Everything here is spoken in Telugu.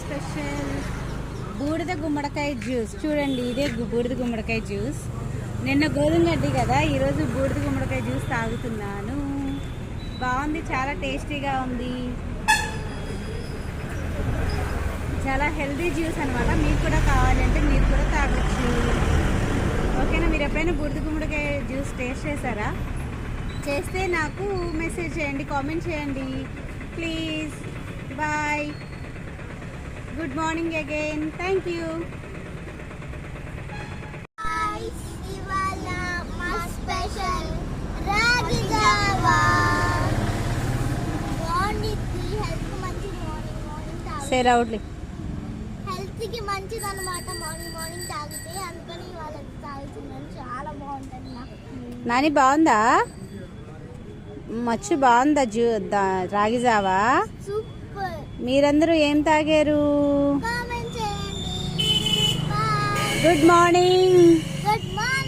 స్పెషల్ బూడిద గుమ్మడికాయ జ్యూస్. చూడండి, ఇదే బూడిద గుమ్మడికాయ జ్యూస్. నిన్న గోధుమ గడ్డి కదా, ఈరోజు బూడిద గుమ్మడికాయ జ్యూస్ తాగుతున్నాను. బాగుంది, చాలా టేస్టీగా ఉంది. చాలా హెల్దీ జ్యూస్ అనమాట. మీకు కూడా కావాలంటే మీరు కూడా తాగొచ్చు. ఓకేనా? మీరు ఎప్పుడైనా బూడిద గుమ్మడికాయ జ్యూస్ టేస్ట్ చేశారా? చేస్తే నాకు మెసేజ్ చేయండి, కామెంట్ చేయండి please. Bye, good morning again. Thank you. సేల్ అవుట్లీ హెల్త్కి మంచిది అనమాట. మార్నింగ్ మార్నింగ్ తాగితే అందుకని వాళ్ళకి తాగుతున్నాను. చాలా బాగుంటుంది. నాని బాగుందా? మచ్చు బాగుందా? రాగి జావా సూపర్. మీరందరూ ఏం తాగారు? కామెంట్ చేయండి. Bye. Good morning. Good morning.